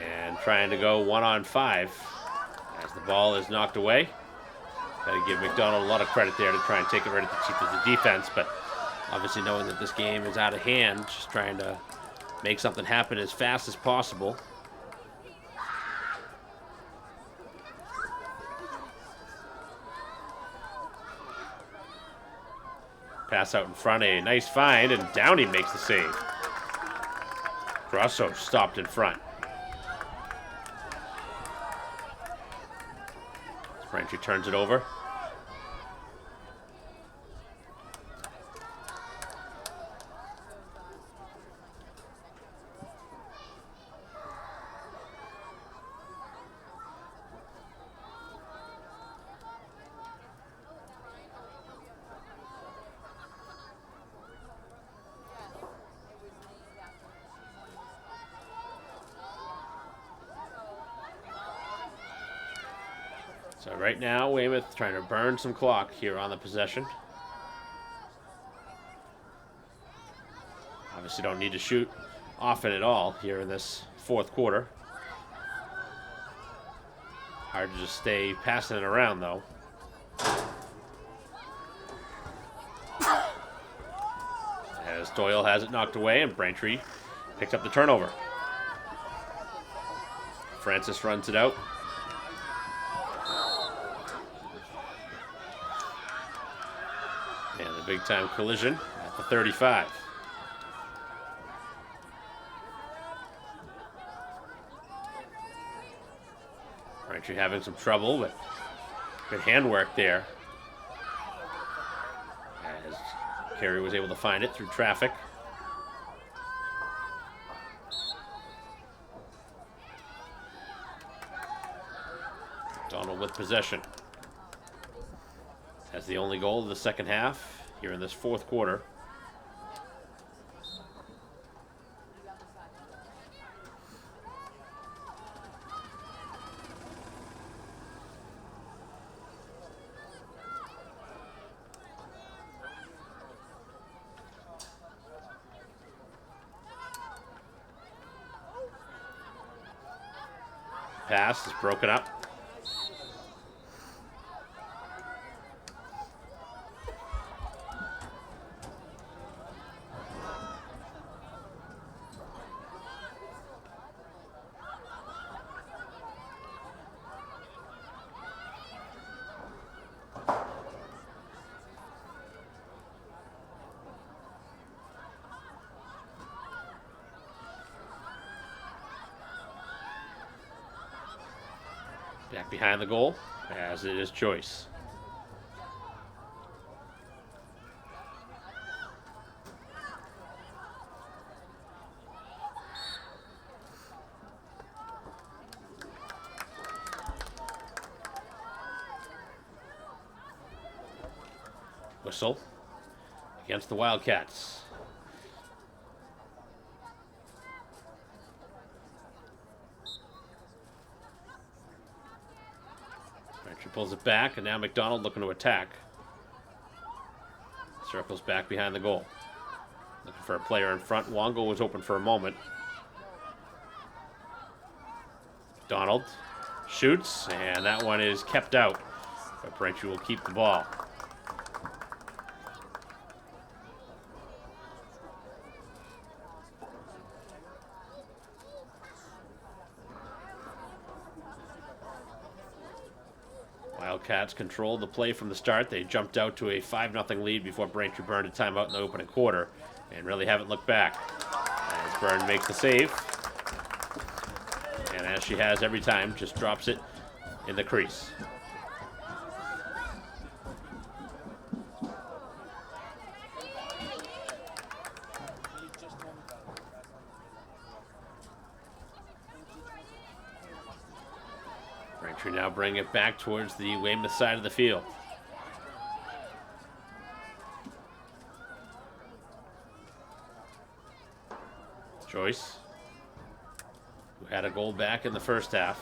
And trying to go 1-on-5 as the ball is knocked away. Got to give McDonald a lot of credit there to try and take it right at the teeth of the defense, but obviously knowing that this game is out of hand, just trying to make something happen as fast as possible. Pass out in front, a nice find, and Downey makes the save. Grosso stopped in front. Braintree turns it over. So right now, Weymouth trying to burn some clock here on the possession. Obviously don't need to shoot often at all here in this fourth quarter. Hard to just stay passing it around though. As Doyle has it knocked away and Braintree picks up the turnover. Francis runs it out. And the big time collision at the 35. Braintree having some trouble, but good handwork there. As Carey was able to find it through traffic. Donald with possession. That's the only goal of the second half here in this fourth quarter. Pass is broken up. Back behind the goal, as it is Joyce. Whistle against the Wildcats. Pulls it back, and now McDonald looking to attack. Circles back behind the goal. Looking for a player in front. Wongo was open for a moment. McDonald shoots, and that one is kept out. But Braintree will keep the ball. Wildcats controlled the play from the start. They jumped out to a 5-0 lead before Braintree burned a timeout in the opening quarter and really haven't looked back. As Byrne makes the save, and as she has every time, just drops it in the crease. Braintree now bring it back towards the Weymouth side of the field. Joyce, who had a goal back in the first half,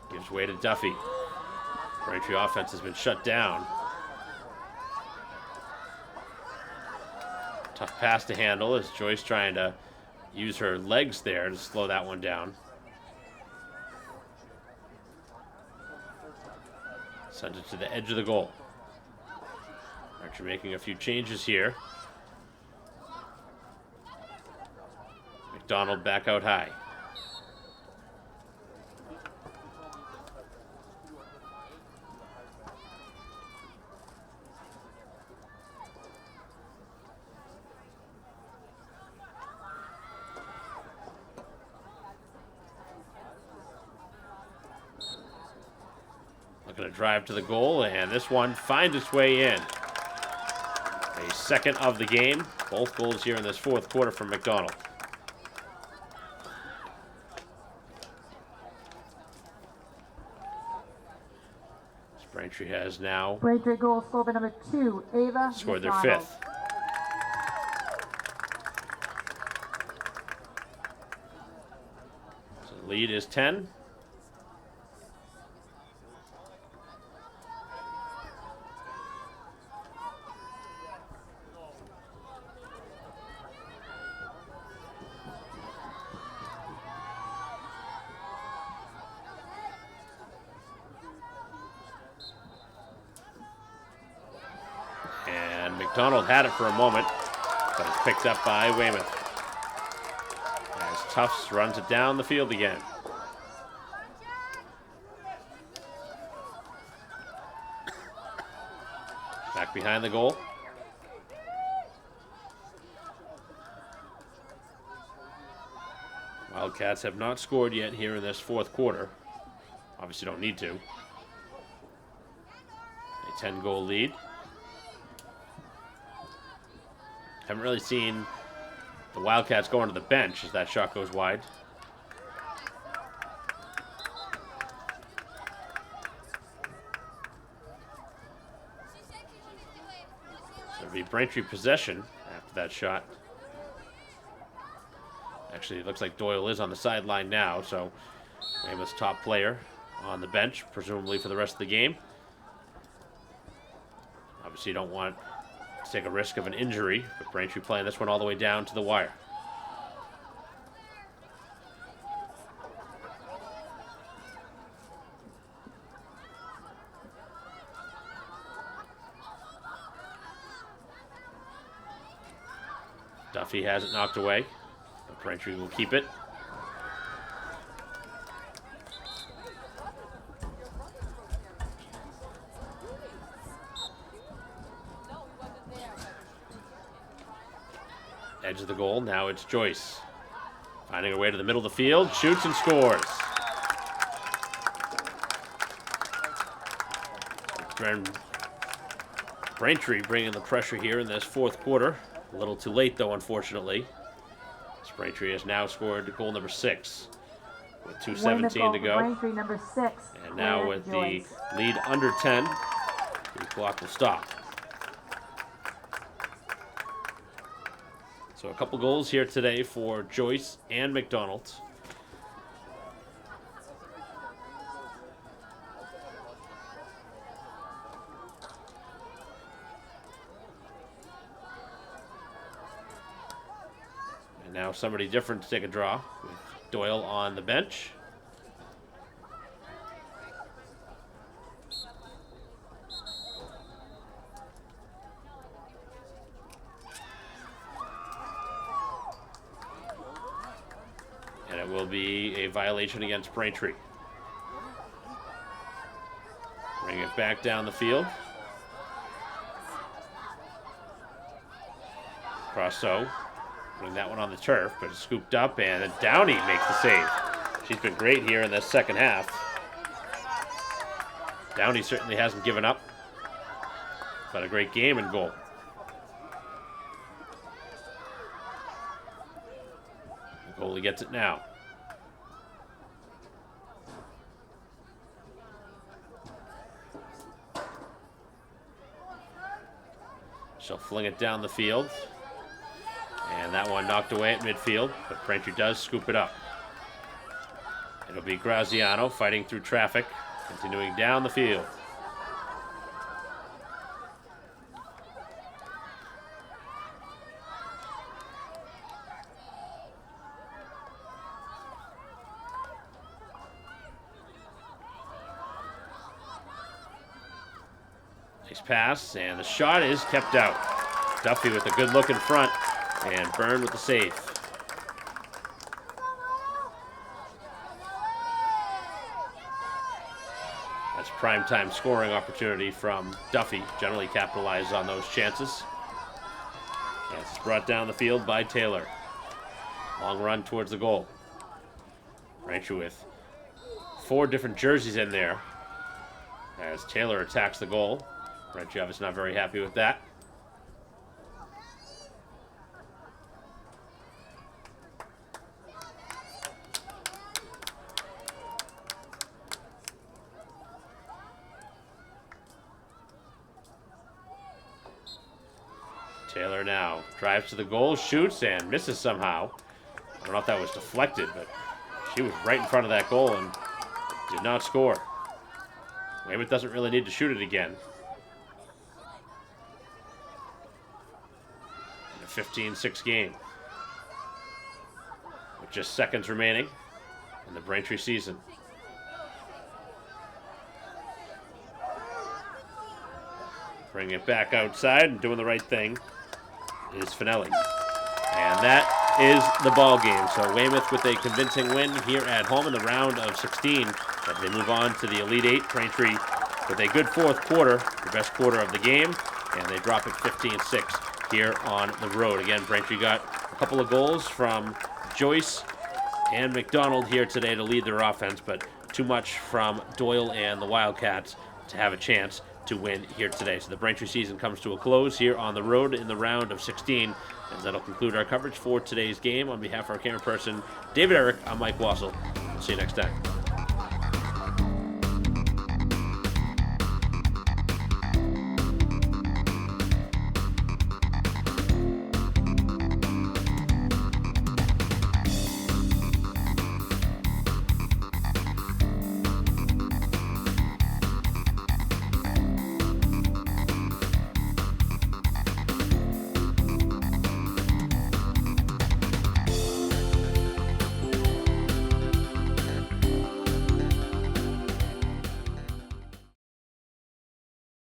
gives way to Duffy. Braintree offense has been shut down. Tough pass to handle as Joyce trying to use her legs there to slow that one down. Sends it to the edge of the goal. Braintree making a few changes here. McDonald back out high. Looking to drive to the goal, and this one finds its way in. A second of the game. Both goals here in this fourth quarter from McDonald. Braintree has now Braintree goal scored by number 2, Ava scored their McDonald. 5th. So the lead is 10. McDonald had it for a moment, but it's picked up by Weymouth. As Tufts runs it down the field again. Back behind the goal. Wildcats have not scored yet here in this fourth quarter. Obviously don't need to. A 10-goal lead. Haven't really seen the Wildcats go onto the bench as that shot goes wide. So it'll be Braintree possession after that shot. Actually, it looks like Doyle is on the sideline now, so Weymouth's top player on the bench, presumably for the rest of the game. Obviously, you don't want to take a risk of an injury, but Braintree playing this one all the way down to the wire. Duffy has it knocked away, but Braintree will keep it. Edge of the goal, now it's Joyce. Finding her way to the middle of the field, shoots and scores. Braintree bringing the pressure here in this fourth quarter. A little too late though, unfortunately. Braintree has now scored goal number 6 with 2:17 to go. Braintree number 6. And now with the lead under 10, the clock will stop. So a couple goals here today for Joyce and McDonald. And now somebody different to take a draw with Doyle on the bench. will be a violation against Braintree. Bring it back down the field. Crosso putting that one on the turf, but it's scooped up, and then Downey makes the save. She's been great here in this second half. Downey certainly hasn't given up. But a great game in goal. The goalie gets it now. She'll fling it down the field. And that one knocked away at midfield, but Braintree does scoop it up. It'll be Graziano fighting through traffic, continuing down the field. Nice pass, and the shot is kept out. Duffy with a good look in front, and Byrne with the save. That's primetime scoring opportunity from Duffy. Generally capitalizes on those chances. And it's brought down the field by Taylor. Long run towards the goal. Braintree with 4 different jerseys in there as Taylor attacks the goal. Braintree obviously not very happy with that. Taylor now drives to the goal, shoots, and misses somehow. I don't know if that was deflected, but she was right in front of that goal and did not score. Weymouth doesn't really need to shoot it again. In a 15-6 game. With just seconds remaining in the Braintree season. Bringing it back outside and doing the right thing is Finelli. And that is the ball game. So Weymouth with a convincing win here at home in the round of 16 as they move on to the Elite 8. Braintree with a good fourth quarter, the best quarter of the game, and they drop it 15-6 here on the road. Again, Braintree got a couple of goals from Joyce and McDonald here today to lead their offense, but too much from Doyle and the Wildcats to have a chance to win here today. So the Braintree season comes to a close here on the road in the round of 16. And that'll conclude our coverage for today's game. On behalf of our camera person, David Eric, I'm Mike Wassel. We'll see you next time.